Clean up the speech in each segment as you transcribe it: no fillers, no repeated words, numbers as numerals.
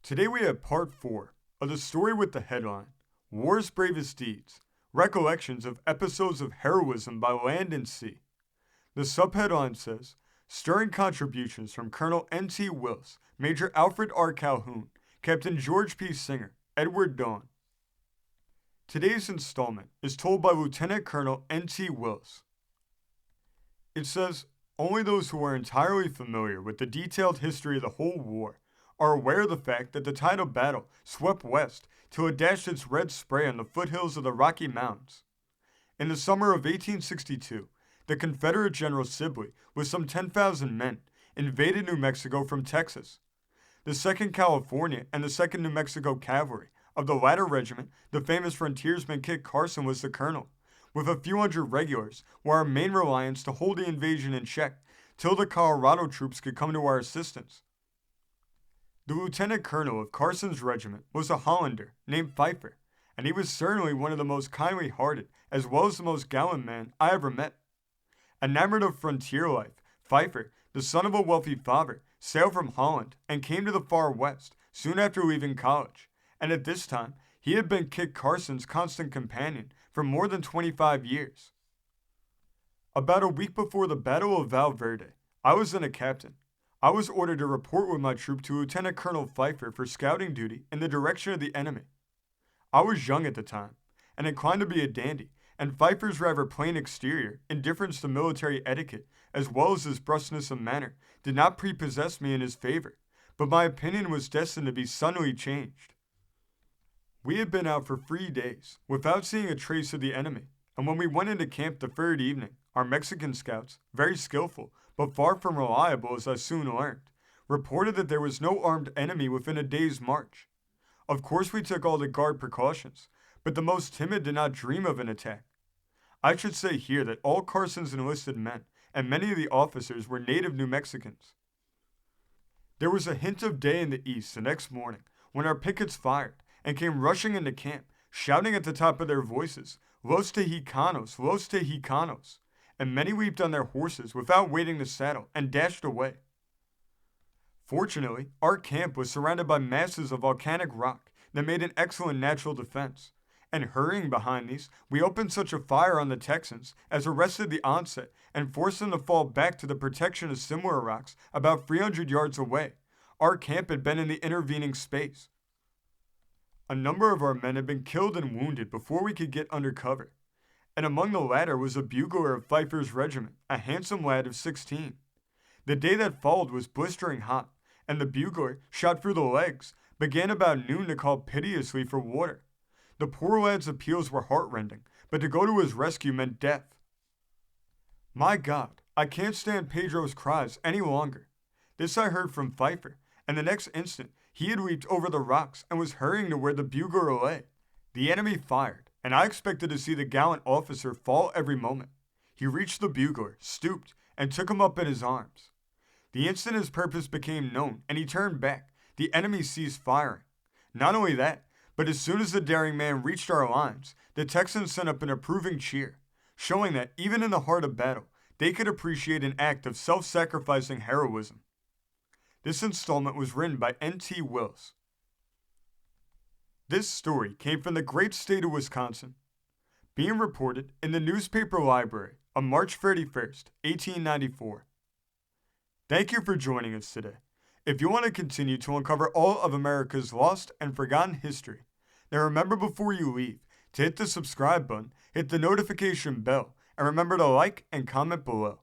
Today we have part 4 of the story with the headline, War's Bravest Deeds, Recollections of Episodes of Heroism by Land and Sea. The subheadline says, Stirring Contributions from Colonel N.T. Willis, Major Alfred R. Calhoun, Captain George P. Singer, Edward Dawn. Today's installment is told by Lieutenant Colonel N.T. Willis. It says, only those who are entirely familiar with the detailed history of the whole war are aware of the fact that the tide of battle swept west till it dashed its red spray on the foothills of the Rocky Mountains. In the summer of 1862, the Confederate General Sibley, with some 10,000 men, invaded New Mexico from Texas. The 2nd California and the 2nd New Mexico Cavalry, of the latter regiment, the famous frontiersman Kit Carson was the colonel, with a few hundred regulars, were our main reliance to hold the invasion in check till the Colorado troops could come to our assistance. The lieutenant colonel of Carson's regiment was a Hollander named Pfeiffer, and he was certainly one of the most kindly-hearted as well as the most gallant man I ever met. Enamored of frontier life, Pfeiffer, the son of a wealthy father, sailed from Holland and came to the far west soon after leaving college, and at this time he had been Kit Carson's constant companion for more than 25 years. About a week before the Battle of Val Verde, I was then a captain. I was ordered to report with my troop to Lieutenant Colonel Pfeiffer for scouting duty in the direction of the enemy. I was young at the time, and inclined to be a dandy, and Pfeiffer's rather plain exterior, indifference to military etiquette, as well as his brusqueness of manner, did not prepossess me in his favor, but my opinion was destined to be suddenly changed. We had been out for 3 days, without seeing a trace of the enemy, and when we went into camp the third evening, our Mexican scouts, very skillful, but far from reliable as I soon learned, reported that there was no armed enemy within a day's march. Of course we took all the guard precautions, but the most timid did not dream of an attack. I should say here that all Carson's enlisted men, and many of the officers, were native New Mexicans. There was a hint of day in the east the next morning, when our pickets fired, and came rushing into camp, shouting at the top of their voices, Los Texicanos, Los Texicanos, and many leaped on their horses without waiting to saddle and dashed away. Fortunately, our camp was surrounded by masses of volcanic rock that made an excellent natural defense, and hurrying behind these, we opened such a fire on the Texans as arrested the onset and forced them to fall back to the protection of similar rocks about 300 yards away. Our camp had been in the intervening space. A number of our men had been killed and wounded before we could get under cover, and among the latter was a bugler of Pfeiffer's regiment, a handsome lad of 16. The day that followed was blistering hot, and the bugler, shot through the legs, began about noon to call piteously for water. The poor lad's appeals were heartrending, but to go to his rescue meant death. My God, I can't stand Pedro's cries any longer. This I heard from Pfeiffer, and the next instant he had leaped over the rocks and was hurrying to where the bugler lay. The enemy fired, and I expected to see the gallant officer fall every moment. He reached the bugler, stooped, and took him up in his arms. The instant his purpose became known and he turned back, the enemy ceased firing. Not only that, but as soon as the daring man reached our lines, the Texans sent up an approving cheer, showing that even in the heart of battle, they could appreciate an act of self-sacrificing heroism. This installment was written by N.T. Willis. This story came from the great state of Wisconsin, being reported in the newspaper library on March 31st, 1894. Thank you for joining us today. If you want to continue to uncover all of America's lost and forgotten history, then remember before you leave to hit the subscribe button, hit the notification bell, and remember to like and comment below.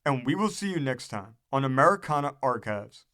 And we will see you next time on Americana Archives.